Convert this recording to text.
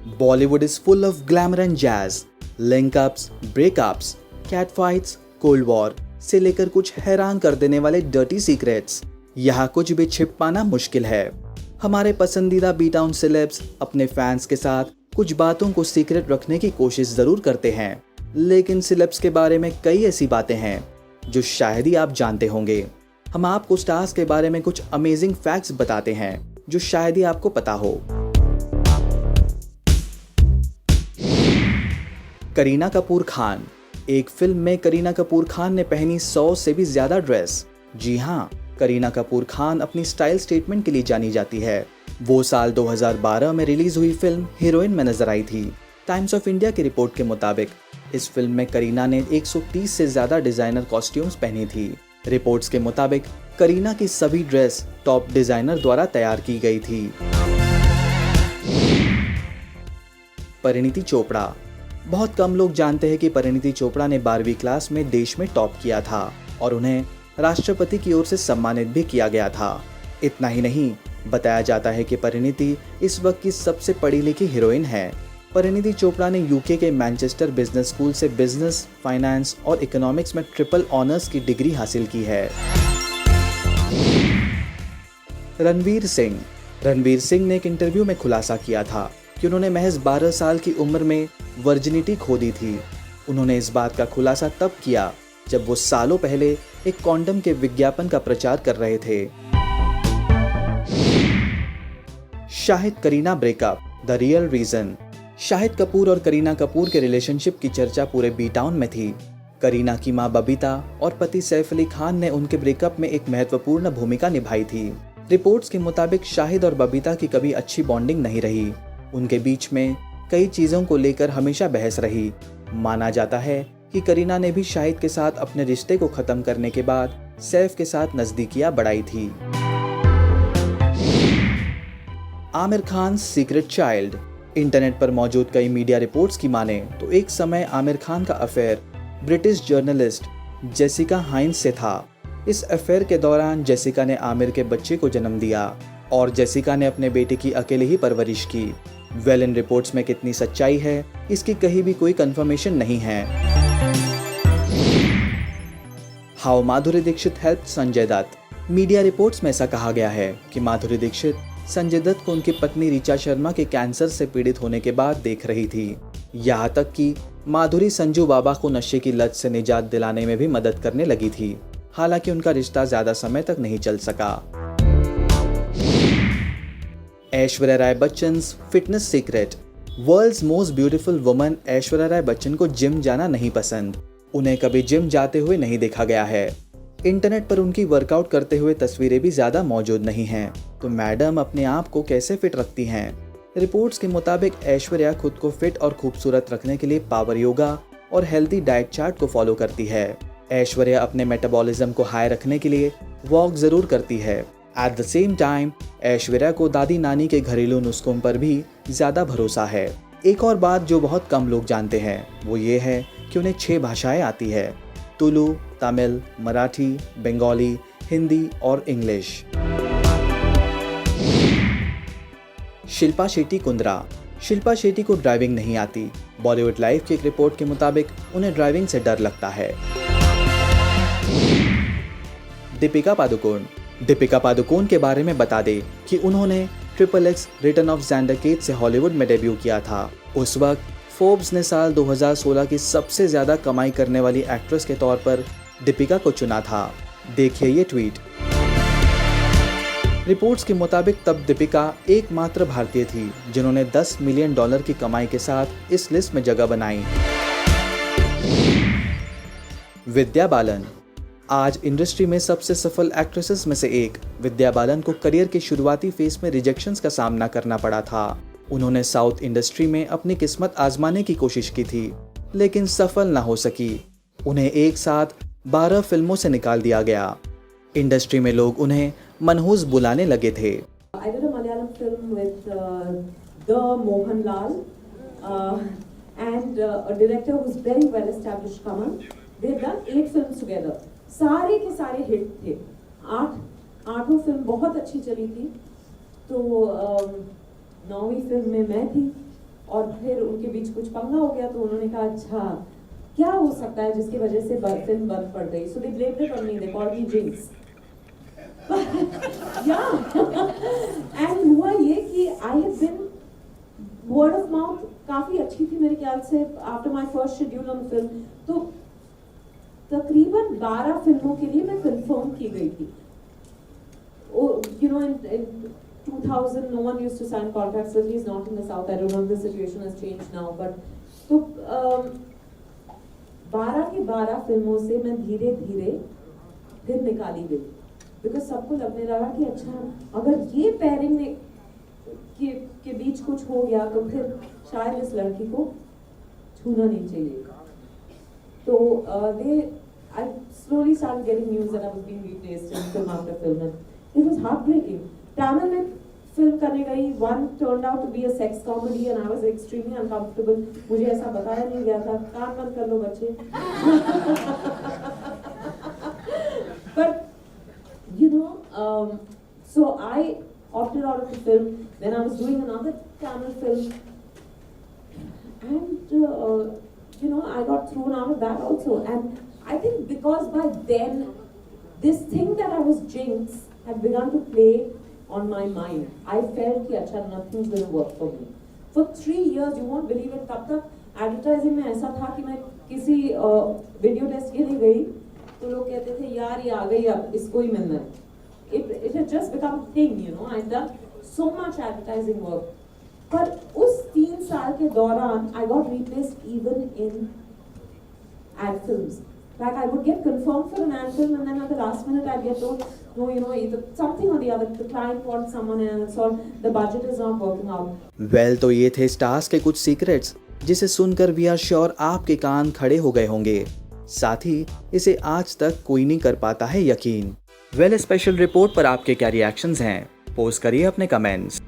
Bollywood is full of glamour and jazz, link-ups, breakups, catfights, cold war से लेकर कुछ हैरान कर देने वाले डर्टी सीक्रेट्स। यहाँ कुछ भी छिप पाना मुश्किल है। हमारे पसंदीदा बी टाउन सेलेब्स अपने फैंस के साथ कुछ बातों को सीक्रेट रखने की कोशिश जरूर करते हैं, लेकिन सेलेब्स के बारे में कई ऐसी बातें हैं जो शायद ही आप जानते होंगे। हम आपको स्टार्स के बारे में कुछ अमेजिंग फैक्ट्स बताते हैं जो शायद ही आपको पता हो। करीना कपूर खान। एक फिल्म में करीना कपूर खान ने पहनी 100 से भी ज्यादा ड्रेस। जी हाँ, करीना कपूर खान अपनी स्टाइल स्टेटमेंट के लिए जानी जाती है। वो साल 2012 में रिलीज हुई फिल्म हीरोइन में नजर आई थी। टाइम्स ऑफ इंडिया की रिपोर्ट के मुताबिक इस फिल्म में करीना ने 130 से ज्यादा डिजाइनर कॉस्ट्यूम्स पहनी थी। रिपोर्ट्स के मुताबिक करीना की सभी ड्रेस टॉप डिजाइनर द्वारा तैयार की गई थी। परिणीति चोपड़ा। बहुत कम लोग जानते हैं कि परिणीति चोपड़ा ने 12वीं क्लास में देश में टॉप किया था और उन्हें राष्ट्रपति की ओर से सम्मानित भी किया गया था। इतना ही नहीं, बताया जाता है कि परिणीति इस वक्त की सबसे पढ़ी लिखी हीरोइन है। परिणीति चोपड़ा ने यूके के मैनचेस्टर बिजनेस स्कूल से बिजनेस, फाइनेंस और इकोनॉमिक्स में ट्रिपल ऑनर्स की डिग्री हासिल की है। रणवीर सिंह। रणवीर सिंह ने एक इंटरव्यू में खुलासा किया था कि उन्होंने महज 12 साल की उम्र में वर्जिनिटी खो दी थी। उन्होंने इस बात का खुलासा तब किया जब वो सालों पहले एक कॉन्डम के विज्ञापन का प्रचार कर रहे थे। Shahid Kareena breakup, the real reason. Shahid Kapoor और करीना कपूर के रिलेशनशिप की चर्चा पूरे बी टाउन में थी। करीना की मां बबीता और पति सैफ अली खान ने उनके ब्रेकअप में एक महत्वपूर्ण भूमिका निभाई थी। रिपोर्ट्स के मुताबिक शाहिद और बबीता की कभी अच्छी बॉन्डिंग नहीं रही। उनके बीच में कई चीजों को लेकर हमेशा बहस रही। माना जाता है कि करीना ने भी शाहिद के साथ अपने रिश्ते को खत्म करने के बाद सैफ के साथ नजदीकियां बढ़ाई थी। Aamir Khan secret child. Internet पर मौजूद कई मीडिया रिपोर्ट्स की माने तो एक समय आमिर खान का अफेयर ब्रिटिश जर्नलिस्ट जेसिका हाइंस से था। इस अफेयर के दौरान जेसिका ने आमिर के बच्चे को जन्म दिया और जेसिका ने अपने बेटे की अकेले ही परवरिश की। इन रिपोर्ट्स में कितनी सच्चाई है, इसकी कहीं भी कोई कंफर्मेशन नहीं है। How Madhuri Dixit help Sanjay Dutt. Media reports में ऐसा कहा गया है कि माधुरी दीक्षित संजय दत्त को उनकी पत्नी ऋचा शर्मा के कैंसर से पीड़ित होने के बाद देख रही थी। यहाँ तक कि माधुरी संजू बाबा को नशे की लत से निजात दिलाने में भी मदद करने लगी थी। हालांकि उनका रिश्ता ज्यादा समय तक नहीं चल सका। Aishwarya Rai Bachchan fitness secret. World's most beautiful woman Aishwarya Rai Bachchan को जिम जाना नहीं पसंद। उन्हें कभी जिम जाते हुए नहीं देखा गया है। इंटरनेट पर उनकी वर्कआउट करते हुए तस्वीरें भी ज्यादा मौजूद नहीं हैं। तो मैडम अपने आप को कैसे फिट रखती हैं? रिपोर्ट्स के मुताबिक ऐश्वर्या खुद को फिट और खूबसूरत रखने के लिए पावर योगा और हेल्दी डाइट चार्ट को फॉलो करती है। ऐश्वर्या अपने मेटाबॉलिज्म को हाई रखने के लिए वॉक जरूर करती है। At the same time Aishwarya को दादी नानी के घरेलू नुस्खों पर भी ज्यादा भरोसा है। एक और बात जो बहुत कम लोग जानते हैं वो ये है कि उन्हें 6 भाषाएं आती है: तुलु, तमिल, मराठी, बंगाली, हिंदी और इंग्लिश। शिल्पा शेट्टी कुंद्रा। शिल्पा शेट्टी को ड्राइविंग नहीं आती। बॉलीवुड लाइव की एक रिपोर्ट के मुताबिक उन्हें ड्राइविंग से डर लगता है। दीपिका पादुकोण। दीपिका पादुकोण के बारे में बता दें कि उन्होंने XXX रिटर्न ऑफ ज़ैंडर केज से हॉलीवुड में डेब्यू किया था। उस वक्त फोर्ब्स ने साल 2016 की सबसे ज्यादा कमाई करने वाली एक्ट्रेस के तौर पर दीपिका को चुना था। देखिए ये ट्वीट। रिपोर्ट्स के मुताबिक तब दीपिका एकमात्र भारतीय थी जिन्होंने $10 मिलियन की कमाई के साथ इस लिस्ट में जगह बनाई। विद्या बालन। आज इंडस्ट्री में सबसे सफल एक्ट्रेसेस में से एक विद्या बालन को करियर के शुरुआती फेज में रिजेक्शंस का सामना करना पड़ा था। उन्होंने साउथ इंडस्ट्री में अपनी किस्मत आजमाने की कोशिश की थी, लेकिन सफल न हो सकी। उन्हें एक साथ 12 फिल्मों से निकाल दिया गया। इंडस्ट्री में लोग उन्हें मनहूस बुलाने लगे थे। I did a Malayalam film with the Mohanlal and a director who's very well established, Kamal. They've done 8 films together. सारे के सारे हिट थे। 8 फिल्म बहुत अच्छी चली थी। तो 9वीं फिल्म में मैं थी और फिर उनके बीच कुछ पंगा हो गया तो उन्होंने कहा अच्छा क्या हो सकता है जिसकी वजह से फिल्म बंद पड़ गई. So they blamed it on me, they called me jinx. या एंड हुआ ये कि I have been word of mouth काफी अच्छी थी मेरे ख्याल से after my first schedule on film. तो तकरीबन 12 फिल्मों के लिए मैं कंफर्म की गई थी. You know, in 2000, no one used to sign contracts, at least not in the South. I don't know if the situation has changed now, but तो 12 की 12 फिल्मों से मैं धीरे धीरे फिर निकाली गई. बिकॉज सबको लगने लगा कि अच्छा अगर ये पेयरिंग में के बीच कुछ हो गया तो फिर शायद इस लड़की को छूना नहीं चाहिए. तो I slowly started getting news that I was being replaced in film after film, and it was heartbreaking. Tamil में फिल्म करने गई, one turned out to be a sex comedy and I was extremely uncomfortable. मुझे ऐसा बताया नहीं गया था. कान बंद कर लो बच्चे. But you know, so I opted out of the film. Then I was doing another Tamil film, and you know, I got thrown out of that also. And I think because by then, this thing that I was Jinx had begun to play on my mind. I felt कि अच्छा nothing's going to work for me. For 3 years, you won't believe it. तब तक advertising में ऐसा था कि मैं किसी video test के लिए गई तो लोग कहते थे यार ये आ गई अब इसको ही मिलना है. It had just become a thing, you know. I'd done so much advertising work. पर उस 3 साल के दौरान I got replaced even in ad films. Like I would get confirmed for an ad film and then at the last minute I'd get told, no, you know, either something or the other, the client wants someone else or the budget is not working out. Well तो ये थे stars के कुछ secrets जिसे सुनकर we are sure आपके कान खड़े हो गए होंगे. साथ ही इसे आज तक कोई नहीं कर पाता है यकीन. वेल स्पेशल रिपोर्ट पर आपके क्या रिएक्शंस हैं? पोस्ट करिए अपने कमेंट्स.